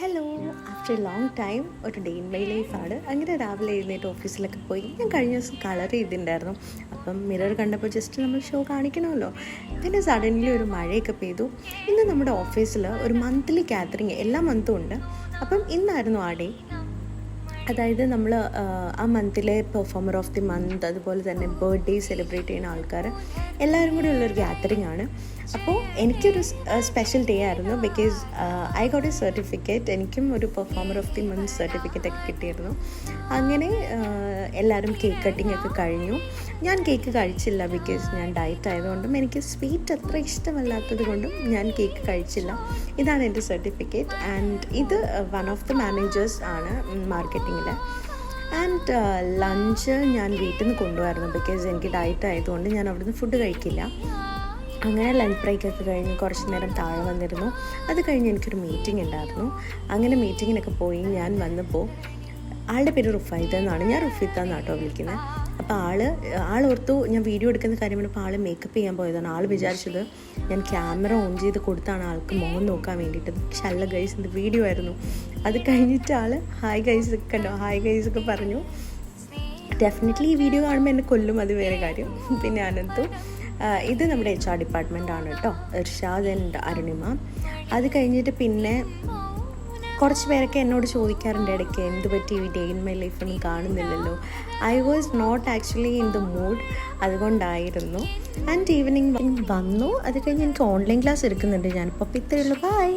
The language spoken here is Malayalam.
Hello, after A long time ഒരു ഡേ ഇൻ മൈ ലൈഫാണ്. അങ്ങനെ രാവിലെ എഴുന്നേറ്റ് ഓഫീസിലൊക്കെ പോയി ഞാൻ കഴിഞ്ഞ ദിവസം കളർ ചെയ്തിട്ടുണ്ടായിരുന്നു. അപ്പം മിറർ കണ്ടപ്പോൾ ജസ്റ്റ് നമ്മൾ ഷോ കാണിക്കണമല്ലോ. പിന്നെ സഡൻലി ഒരു മഴയൊക്കെ പെയ്തു. ഇന്ന് നമ്മുടെ ഓഫീസിൽ ഒരു മന്ത്ലി ഗാദറിങ് എല്ലാ മന്തും ഉണ്ട്. അപ്പം ഇന്നായിരുന്നു ആ ഡേ. അതായത് നമ്മൾ ആ മന്തിലെ പെർഫോമർ ഓഫ് ദി മന്ത്, അതുപോലെ തന്നെ ബർത്ത്ഡേ സെലിബ്രേറ്റ് ചെയ്യുന്ന ആൾക്കാർ എല്ലാവരും കൂടി ഉള്ളൊരു ഗാദറിങ് ആണ്. അപ്പോൾ എനിക്കൊരു സ്പെഷ്യൽ ഡേ ആയിരുന്നു. Because I got A certificate. എനിക്കും ഒരു performer of the month certificate ഒക്കെ കിട്ടിയിരുന്നു. അങ്ങനെ എല്ലാവരും കേക്ക് കട്ടിങ് ഒക്കെ കഴിഞ്ഞു. ഞാൻ കേക്ക് കഴിച്ചില്ല, ബിക്കോസ് ഞാൻ ഡയറ്റ് ആയതുകൊണ്ടും എനിക്ക് സ്വീറ്റ് അത്ര ഇഷ്ടമല്ലാത്തത് കൊണ്ടും ഞാൻ കേക്ക് കഴിച്ചില്ല. ഇതാണ് എൻ്റെ സർട്ടിഫിക്കറ്റ്. ആൻഡ് ഇത് വൺ ഓഫ് ദി മാനേജേഴ്സ് ആണ് മാർക്കറ്റിങ്ങിൽ. ആൻഡ് ലഞ്ച് ഞാൻ വീട്ടിൽ നിന്ന് കൊണ്ടുപോയിരുന്നു, ബിക്കോസ് എനിക്ക് ഡയറ്റ് ആയതുകൊണ്ട് ഞാൻ അവിടുന്ന് ഫുഡ് കഴിക്കില്ല. അങ്ങനെ ലഞ്ച് ബ്രേക്കൊക്കെ കഴിഞ്ഞ് കുറച്ച് നേരം താഴെ വന്നിരുന്നു. അത് കഴിഞ്ഞ് എനിക്കൊരു മീറ്റിംഗ് ഉണ്ടായിരുന്നു. അങ്ങനെ മീറ്റിങ്ങിനൊക്കെ പോയി ഞാൻ വന്നപ്പോൾ ആളുടെ പേര് റുഫൈദ എന്നാണ്. ഞാൻ റുഫീത്ത എന്നാട്ടോ വിളിക്കുന്നത്. അപ്പോൾ ആളോർത്തു ഞാൻ വീഡിയോ എടുക്കുന്ന കാര്യം പറഞ്ഞപ്പോൾ ആൾ മേക്കപ്പ് ചെയ്യാൻ പോയതാണ്. ആൾ വിചാരിച്ചത് ഞാൻ ക്യാമറ ഓൺ ചെയ്ത് കൊടുത്താണ് ആൾക്ക് മുഖം നോക്കാൻ വേണ്ടിയിട്ട്. പക്ഷെ അല്ല ഗൈസ്, ഇത് വീഡിയോ ആയിരുന്നു. അത് കഴിഞ്ഞിട്ട് ആൾ ഹായ് ഗൈസ് ഒക്കെ ഉണ്ടോ, ഹായ് ഗൈസ് ഒക്കെ പറഞ്ഞു. ഡെഫിനറ്റ്ലി ഈ വീഡിയോ കാണുമ്പോൾ എന്നെ കൊല്ലും, അത് വേറെ കാര്യം. പിന്നെ അനന്തു, ഇത് നമ്മുടെ HR ഡിപ്പാർട്ട്മെൻ്റ് ആണ് കേട്ടോ, ഇർഷാദ് ആൻഡ് അരുണിമ. അത് കഴിഞ്ഞിട്ട് പിന്നെ കുറച്ച് പേരൊക്കെ എന്നോട് ചോദിക്കാറുണ്ട് ഇടയ്ക്ക്, എന്ത് പറ്റി ഈ ഡേ ഇൻ മൈ ലൈഫൊന്നും കാണുന്നില്ലല്ലോ. I was not actually in the mood, അതുകൊണ്ടായിരുന്നു. ആൻഡ് ഈവനിങ് വന്നു. അത് കഴിഞ്ഞ് എനിക്ക് ഓൺലൈൻ ക്ലാസ് എടുക്കുന്നുണ്ട് ഞാനിപ്പോൾ. ഇത്രയേ ഉള്ളൂ. ബൈ.